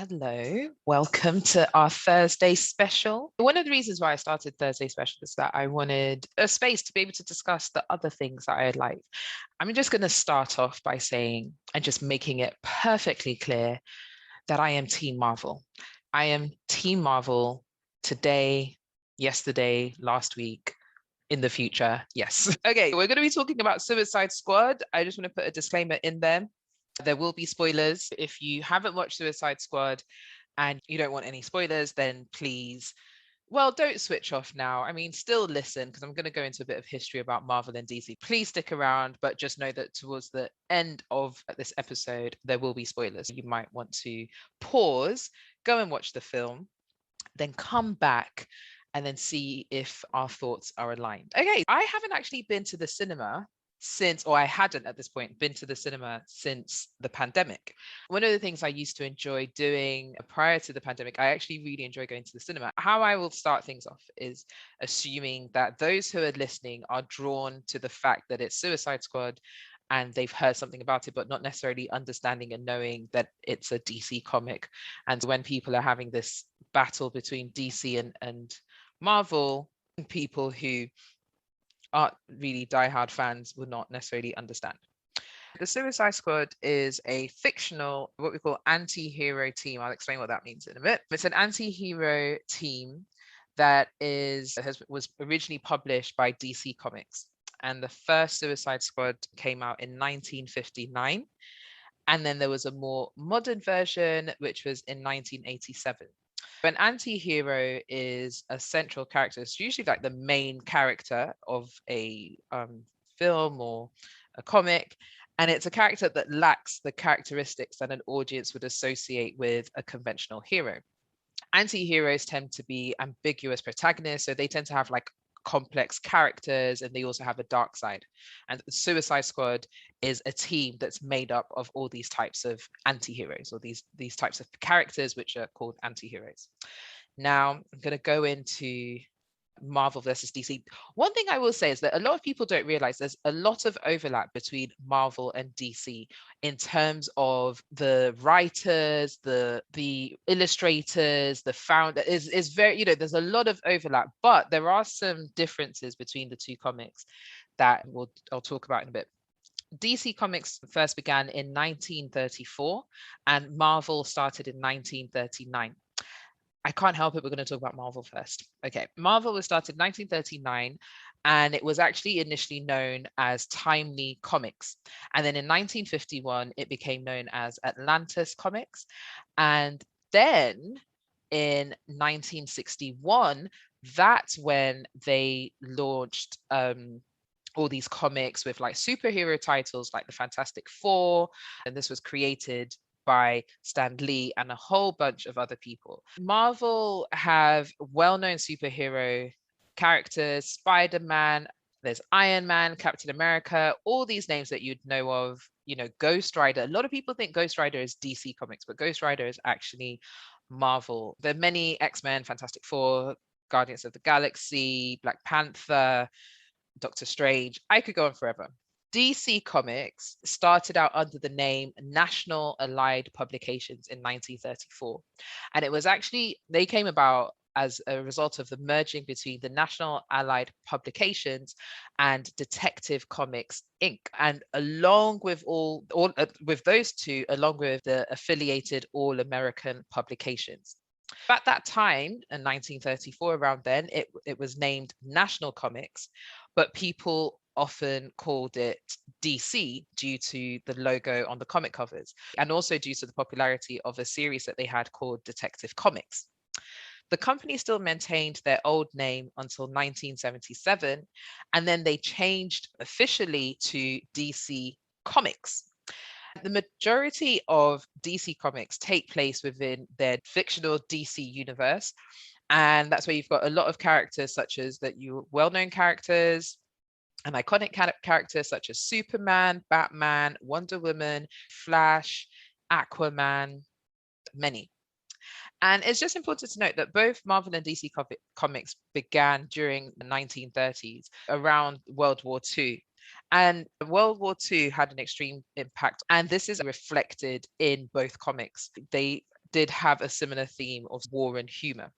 Hello, welcome to our Thursday special. One of the reasons why I started Thursday special is that I wanted a space to be able to discuss the other things that I like. I'm just going to start off by saying and just making it perfectly clear that I am Team Marvel. I am Team Marvel today, yesterday, last week, in the future. Yes. Okay, we're going to be talking about Suicide Squad. I just want to put a disclaimer in there. There will be spoilers. If you haven't watched Suicide Squad and you don't want any spoilers, then please, well, don't switch off now. I mean, still listen because I'm going to go into a bit of history about Marvel and DC. Please stick around, but just know that towards the end of this episode, there will be spoilers. You might want to pause, go and watch the film, then come back and then see if our thoughts are aligned. Okay, I haven't actually been to the cinema since, or I hadn't at this point been to the cinema since the pandemic. One of the things I used to enjoy doing prior to the pandemic, I actually really enjoy going to the cinema. How I will start things off is assuming that those who are listening are drawn to the fact that it's Suicide Squad and they've heard something about it, but not necessarily understanding and knowing that it's a DC comic. And when people are having this battle between DC and Marvel, people who aren't really diehard fans will not necessarily understand. The Suicide Squad is a fictional, what we call anti-hero team. I'll explain what that means in a bit. It's an anti-hero team that was originally published by DC Comics. And the first Suicide Squad came out in 1959. And then there was a more modern version, which was in 1987. An anti-hero is a central character. It's usually like the main character of a film or a comic. And it's a character that lacks the characteristics that an audience would associate with a conventional hero. Anti-heroes tend to be ambiguous protagonists. So they tend to have like complex characters and they also have a dark side. And Suicide Squad is a team that's made up of all these types of anti-heroes or these types of characters which are called anti-heroes. Now I'm going to go into Marvel versus DC. One thing I will say is that a lot of people don't realize there's a lot of overlap between Marvel and DC in terms of the writers, the illustrators, the founder is very, there's a lot of overlap, but there are some differences between the two comics that I'll talk about in a bit. DC Comics first began in 1934 and Marvel started in 1939. I can't help it. We're going to talk about Marvel first. Okay. Marvel was started in 1939 and it was actually initially known as Timely Comics. And then in 1951, it became known as Atlantis Comics. And then in 1961, that's when they launched all these comics with like superhero titles like the Fantastic Four. And this was created by Stan Lee and a whole bunch of other people. Marvel have well-known superhero characters, Spider-Man, there's Iron Man, Captain America, all these names that you'd know of, Ghost Rider. A lot of people think Ghost Rider is DC Comics, but Ghost Rider is actually Marvel. There are many X-Men, Fantastic Four, Guardians of the Galaxy, Black Panther, Doctor Strange. I could go on forever. DC Comics started out under the name National Allied Publications in 1934. And it was actually, they came about as a result of the merging between the National Allied Publications and Detective Comics Inc. And along with with those two, along with the affiliated All American Publications. At that time, in 1934, around then, it was named National Comics, but people often called it DC due to the logo on the comic covers, and also due to the popularity of a series that they had called Detective Comics. The company still maintained their old name until 1977, and then they changed officially to DC Comics. The majority of DC Comics take place within their fictional DC universe, and that's where you've got a lot of characters such as well-known characters, and iconic characters such as Superman, Batman, Wonder Woman, Flash, Aquaman, many. And it's just important to note that both Marvel and DC Comics began during the 1930s, around World War II. And World War II had an extreme impact, and this is reflected in both comics. They did have a similar theme of war and humor.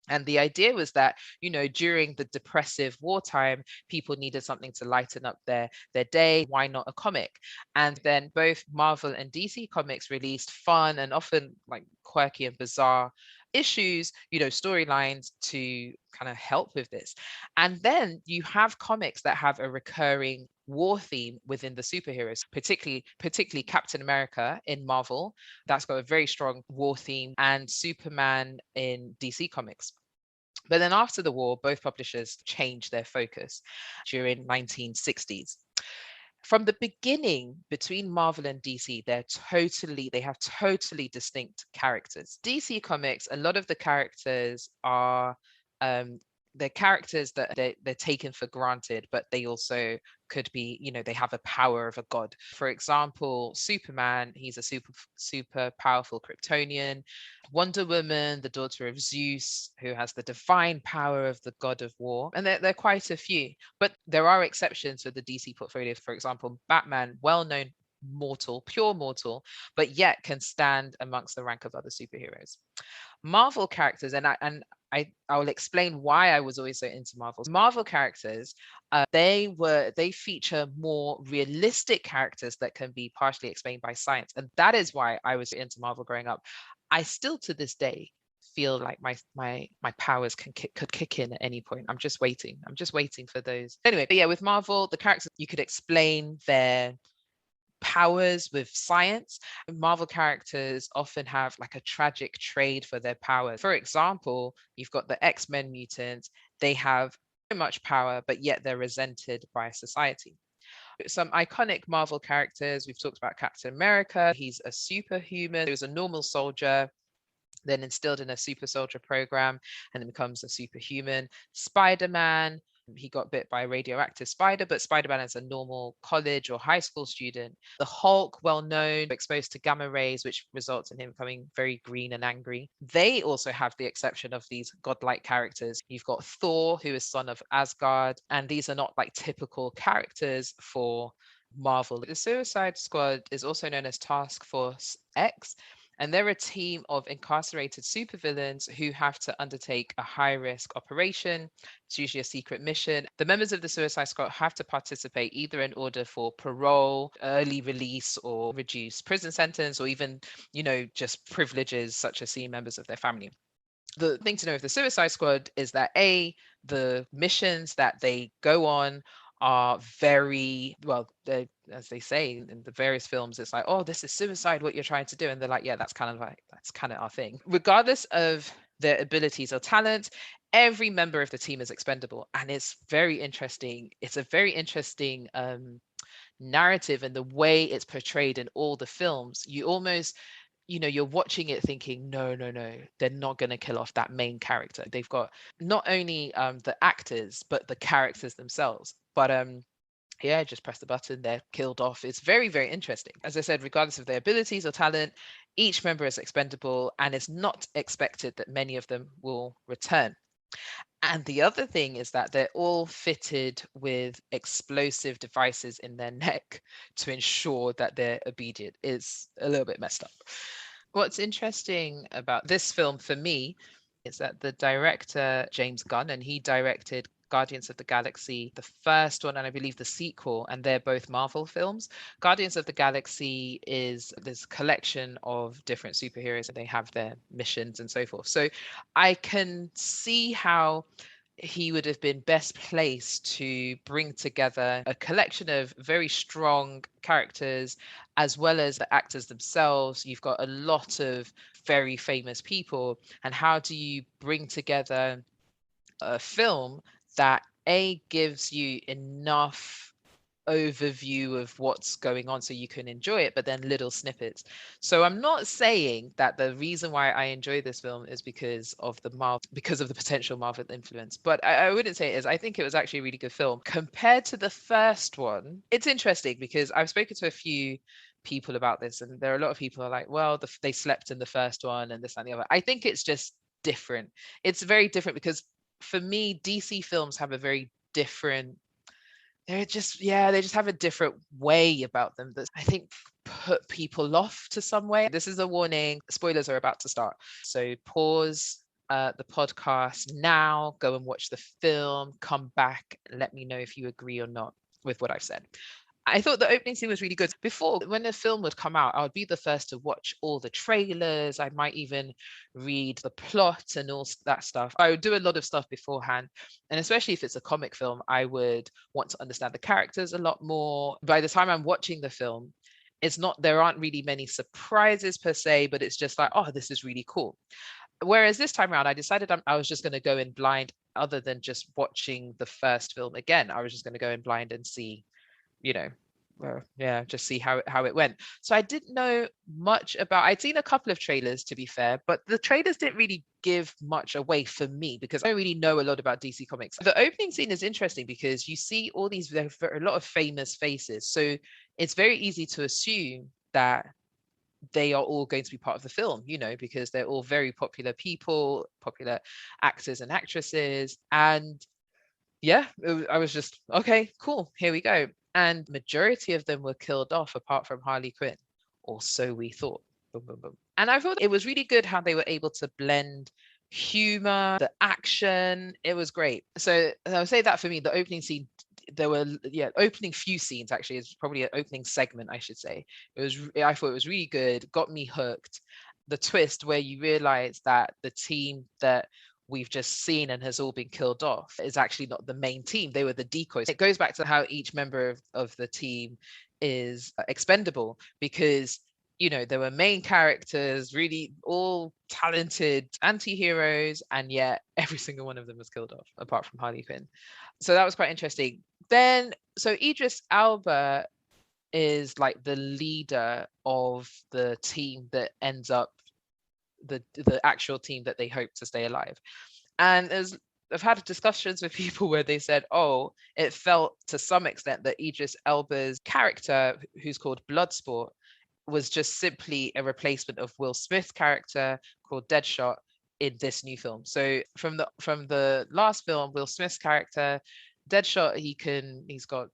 And the idea was that, during the depressive wartime, people needed something to lighten up their day. Why not a comic? And then both Marvel and DC Comics released fun and often like quirky and bizarre issues, storylines to kind of help with this. And then you have comics that have a recurring war theme within the superheroes, particularly Captain America in Marvel. That's got a very strong war theme, and Superman in DC Comics. But then after the war, both publishers changed their focus during 1960s. From the beginning, between Marvel and DC, they have totally distinct characters. DC Comics, a lot of the characters are um, they're characters that they're taken for granted, but they also could be, they have a power of a god. For example, Superman, he's a super powerful Kryptonian. Wonder Woman, the daughter of Zeus, who has the divine power of the god of war. And there are quite a few, but there are exceptions with the DC portfolio. For example, Batman, well-known mortal, pure mortal, but yet can stand amongst the rank of other superheroes. Marvel characters, and I will explain why I was always so into Marvel. Marvel characters, they feature more realistic characters that can be partially explained by science, and that is why I was into Marvel growing up. I still to this day feel like my powers could kick in at any point. I'm just waiting for those. Anyway, but yeah, with Marvel, the characters, you could explain their powers with science. Marvel characters often have like a tragic trade for their powers. For example, you've got the X-Men mutants. They have so much power, but yet they're resented by society. Some iconic Marvel characters, we've talked about Captain America. He's a superhuman. He was a normal soldier, then instilled in a super soldier program, and then becomes a superhuman. Spider-Man, he got bit by a radioactive spider, but Spider-Man is a normal college or high school student. The Hulk, well known, exposed to gamma rays, which results in him becoming very green and angry. They also have the exception of these godlike characters. You've got Thor, who is son of Asgard, and these are not like typical characters for Marvel. The Suicide Squad is also known as Task Force X, and they're a team of incarcerated supervillains who have to undertake a high-risk operation. It's usually a secret mission. The members of the Suicide Squad have to participate either in order for parole, early release, or reduced prison sentence, or even, just privileges such as seeing members of their family. The thing to know of the Suicide Squad is that the missions that they go on are very well, as they say in the various films, it's like, oh, this is suicide, what you're trying to do. And they're like, yeah, that's kind of our thing. Regardless of their abilities or talent, every member of the team is expendable. And it's very interesting. It's a very interesting narrative, and the way it's portrayed in all the films. You almost, you're watching it thinking, no, they're not going to kill off that main character. They've got not only the actors, but the characters themselves. But yeah, just press the button, they're killed off. It's very, very interesting. As I said, regardless of their abilities or talent, each member is expendable, and it's not expected that many of them will return. And the other thing is that they're all fitted with explosive devices in their neck to ensure that they're obedient. It's a little bit messed up. What's interesting about this film for me is that the director, James Gunn, and he directed Guardians of the Galaxy, the first one, and I believe the sequel, and they're both Marvel films. Guardians of the Galaxy is this collection of different superheroes, and they have their missions and so forth. So I can see how he would have been best placed to bring together a collection of very strong characters as well as the actors themselves. You've got a lot of very famous people, and how do you bring together a film that gives you enough overview of what's going on so you can enjoy it, but then little snippets. So I'm not saying that the reason why I enjoy this film is because of the potential Marvel influence, but I wouldn't say it is. I think it was actually a really good film compared to the first one. It's interesting because I've spoken to a few people about this, and there are a lot of people who are like, well, they slept in the first one and this and the other. I think it's just different. It's very different because for me, DC films have a very different, they just have a different way about them. I think put people off to some way. This is a warning. Spoilers are about to start. So pause the podcast now, go and watch the film, come back, and let me know if you agree or not with what I've said. I thought the opening scene was really good. Before, when the film would come out, I would be the first to watch all the trailers. I might even read the plot and all that stuff. I would do a lot of stuff beforehand. And especially if it's a comic film, I would want to understand the characters a lot more. By the time I'm watching the film, there aren't really many surprises per se, but it's just like, oh, this is really cool. Whereas this time around, I decided I was just going to go in blind, other than just watching the first film again. I was just going to go in blind and see, just see how it went. So I didn't know much about. I'd seen a couple of trailers, to be fair, but the trailers didn't really give much away for me because I don't really know a lot about DC Comics. The opening scene is interesting because you see all these a lot of famous faces, so it's very easy to assume that they are all going to be part of the film, because they're all very popular people, popular actors and actresses. And I was just, okay, cool, here we go. And majority of them were killed off apart from Harlequin, or so we thought. Boom, boom, boom. And I thought it was really good how they were able to blend humor, the action. It was great. So I would say that for me, the opening scene, there were opening few scenes, actually. It's probably an opening segment, I should say. I thought it was really good, got me hooked. The twist where you realize that the team that we've just seen and has all been killed off is actually not the main team. They were the decoys. It goes back to how each member of the team is expendable, because there were main characters, really all talented anti-heroes, and yet every single one of them was killed off apart from Harley Quinn. So that was quite interesting. Then, so Idris Elba is like the leader of the team that ends up the actual team that they hope to stay alive. And I've had discussions with people where they said, oh, it felt to some extent that Idris Elba's character, who's called Bloodsport, was just simply a replacement of Will Smith's character called Deadshot in this new film. So from the last film, Will Smith's character, Deadshot, he's got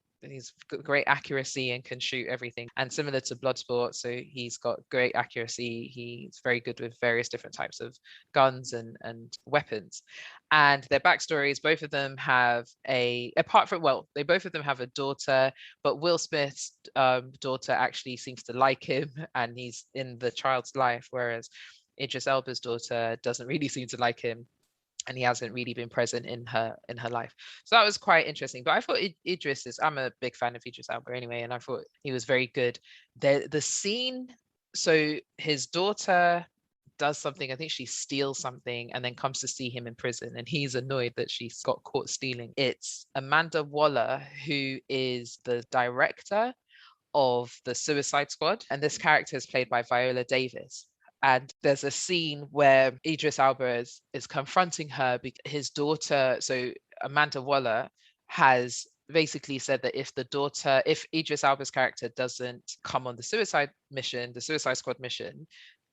great accuracy and can shoot everything. And similar to Bloodsport, so he's got great accuracy. He's very good with various different types of guns and weapons. And their backstories, both of them have they both of them have a daughter, but Will Smith's daughter actually seems to like him and he's in the child's life, whereas Idris Elba's daughter doesn't really seem to like him, and he hasn't really been present in her life. So that was quite interesting. But I thought I'm a big fan of Idris Elba anyway, and I thought he was very good. The scene, so his daughter does something, I think she steals something, and then comes to see him in prison, and he's annoyed that she's got caught stealing. It's Amanda Waller, who is the director of the Suicide Squad, and this character is played by Viola Davis. And there's a scene where Idris Elba is confronting her, his daughter. So Amanda Waller has basically said that if Idris Elba's character doesn't come on the Suicide Squad mission,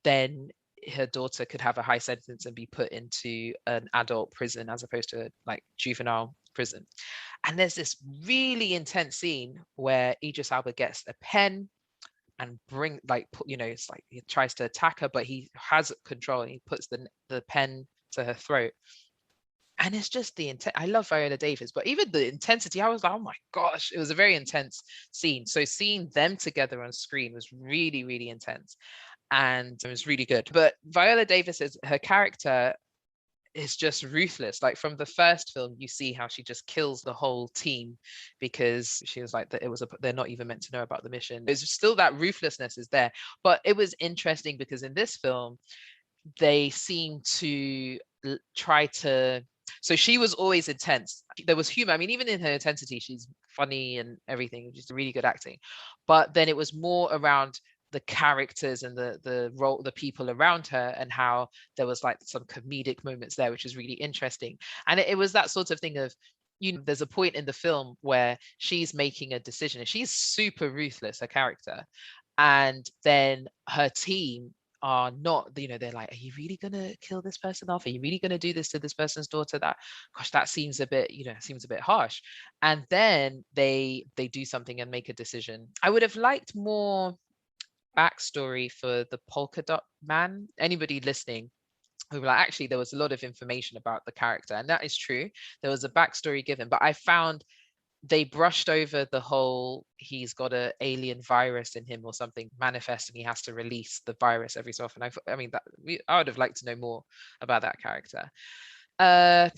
then her daughter could have a high sentence and be put into an adult prison as opposed to like juvenile prison. And there's this really intense scene where Idris Elba gets a pen and it's like he tries to attack her, but he has control and he puts the pen to her throat. And it's just the intent. I love Viola Davis, but even the intensity, I was like, oh my gosh, it was a very intense scene. So seeing them together on screen was really, really intense. And it was really good. But Viola Davis, her character is just ruthless. Like from the first film, you see how she just kills the whole team because she was like that they're not even meant to know about the mission. There's still that ruthlessness is there. But it was interesting because in this film, they seem to try to. So she was always intense. There was humor. I mean, even in her intensity, she's funny and everything. Just really good acting. But then it was more around the characters and the people around her, and how there was like some comedic moments there, which is really interesting. And it was that sort of thing of, there's a point in the film where she's making a decision and she's super ruthless, her character, and then her team are not, they're like, are you really gonna kill this person off? Are you really gonna do this to this person's daughter? That seems a bit, seems a bit harsh. And then they do something and make a decision. I would have liked more backstory for the polka dot man. Anybody listening who were like, actually, there was a lot of information about the character, and that is true. There was a backstory given, but I found they brushed over the whole he's got a alien virus in him or something manifest and he has to release the virus every so often. I mean that I would have liked to know more about that character.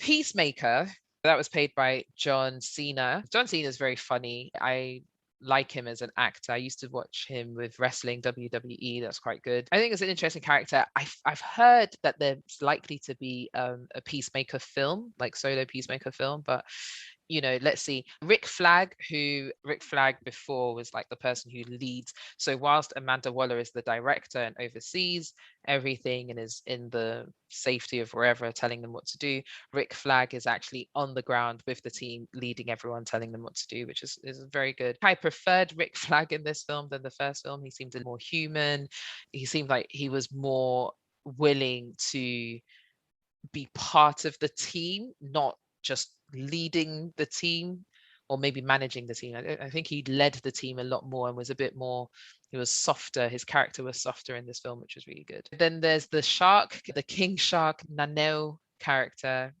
Peacemaker, that was played by John Cena. John Cena is very funny. I like him as an actor. I used to watch him with wrestling, WWE. That's quite good. I think it's an interesting character. I've heard that there's likely to be a Peacemaker film, like solo Peacemaker film, but let's see. Rick Flag before was like the person who leads. So whilst Amanda Waller is the director and oversees everything and is in the safety of wherever telling them what to do, Rick Flag is actually on the ground with the team, leading everyone, telling them what to do, which is very good. I preferred Rick Flag in this film than the first film. He seemed more human. He seemed like he was more willing to be part of the team, not just leading the team or maybe managing the team. I think he led the team a lot more and was a bit more, he was softer. His character was softer in this film, which was really good. Then there's the shark, the king shark, Naneo character,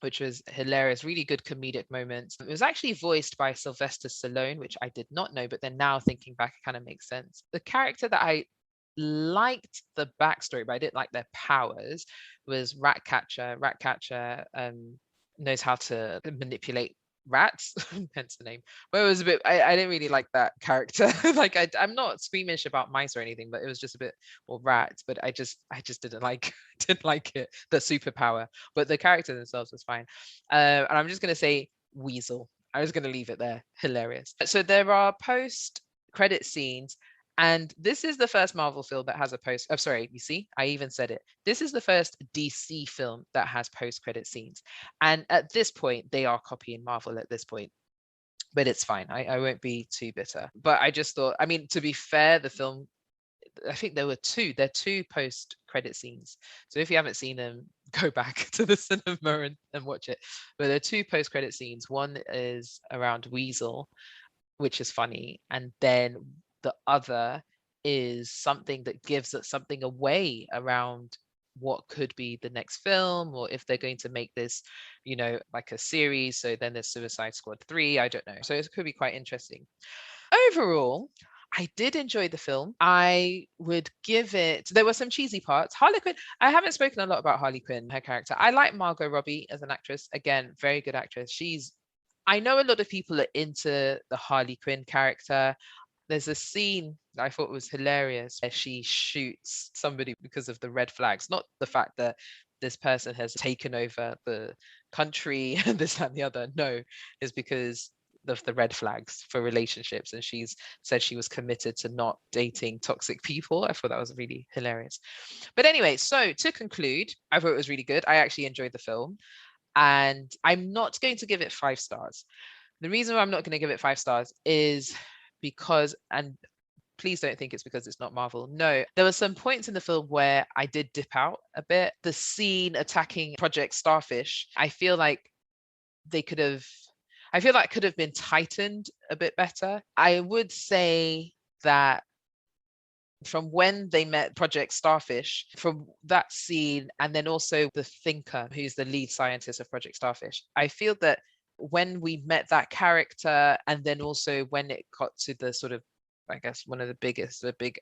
which was hilarious, really good comedic moments. It was actually voiced by Sylvester Stallone, which I did not know, but then now thinking back, it kind of makes sense. The character that I liked the backstory, but I didn't like their powers, was Ratcatcher. Ratcatcher knows how to manipulate rats, hence the name. But it was a bit, I didn't really like that character. Like I'm not squeamish about mice or anything, but it was just a bit, or rats, but I just didn't like didn't like it, the superpower. But the character themselves was fine. And I'm just gonna say Weasel. I was gonna leave it there. Hilarious. So there are post credit scenes. And this is the first Marvel film that has a post. Oh, sorry, you see, I even said it. This is the first DC film that has post-credit scenes. And at this point, they are copying Marvel at this point. But it's fine. I won't be too bitter. But I just thought, I mean, to be fair, the film, I think there are two post-credit scenes. So if you haven't seen them, go back to the cinema and watch it. But there are two post-credit scenes. One is around Weasel, which is funny. And then the other is something that gives us something away around what could be the next film, or if they're going to make this, like a series. So then there's Suicide Squad 3. I don't know. So it could be quite interesting. Overall, I did enjoy the film. I would give it, there were some cheesy parts. Harlequin, I haven't spoken a lot about Harley Quinn, her character. I like Margot Robbie as an actress. Again, very good actress. I know a lot of people are into the Harley Quinn character. There's a scene that I thought was hilarious where she shoots somebody because of the red flags, not the fact that this person has taken over the country and this, that, and the other. No, it's because of the red flags for relationships. And she's said she was committed to not dating toxic people. I thought that was really hilarious. But anyway, so to conclude, I thought it was really good. I actually enjoyed the film. And I'm not going to give it 5 stars. The reason why I'm not going to give it 5 stars is because, and please don't think it's because it's not Marvel. No, there were some points in the film where I did dip out a bit. The scene attacking Project Starfish, I feel like could have been tightened a bit better. I would say that from when they met Project Starfish, from that scene, and then also the Thinker, who's the lead scientist of Project Starfish, I feel that when we met that character, and then also when it got to the sort of, I guess, one of the big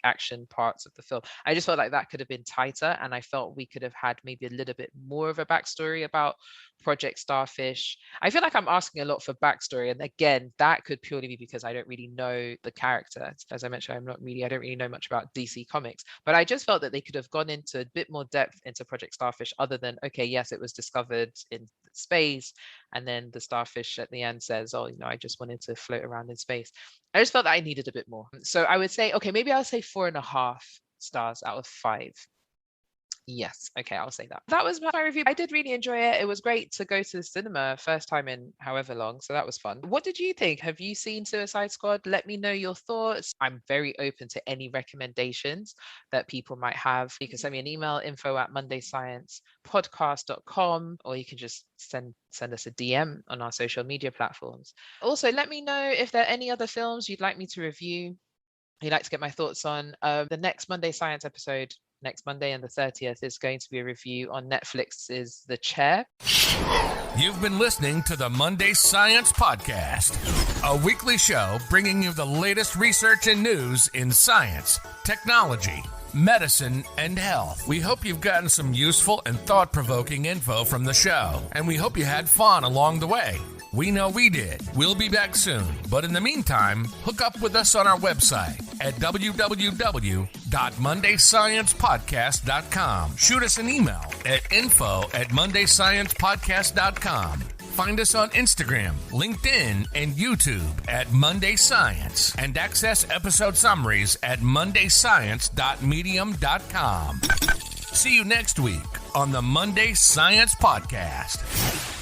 action parts of the film, I just felt like that could have been tighter, and I felt we could have had maybe a little bit more of a backstory about Project Starfish. I feel like I'm asking a lot for backstory, and again, that could purely be because I don't really know the character. As I mentioned, I don't really know much about DC Comics, but I just felt that they could have gone into a bit more depth into Project Starfish, other than, okay, yes, it was discovered in space, and then the starfish at the end says, oh, I just wanted to float around in space. I just felt that I needed a bit more. So I would say, okay, maybe I'll say 4.5 stars out of 5. Yes, okay, I'll say that. That was my review. I did really enjoy it. It was great to go to the cinema first time in however long, so that was fun. What did you think? Have you seen Suicide Squad? Let me know your thoughts. I'm very open to any recommendations that people might have. You can send me an email, info@mondaysciencepodcast.com, or you can just send us a DM on our social media platforms. Also, let me know if there are any other films you'd like me to review. you'd like to get my thoughts on, the next Monday Science episode, next Monday and the 30th, is going to be a review on Netflix's The Chair. You've been listening to the Monday Science Podcast, a weekly show bringing you the latest research and news in science, technology, medicine, and health. We hope you've gotten some useful and thought-provoking info from the show, and we hope you had fun along the way. We know we did. We'll be back soon, but in the meantime, hook up with us on our website at www.mondaysciencepodcast.com. Shoot us an email at info@mondaysciencepodcast.com. Find us on Instagram, LinkedIn, and YouTube at Monday Science, and access episode summaries at mondayscience.medium.com. See you next week on the Monday Science Podcast.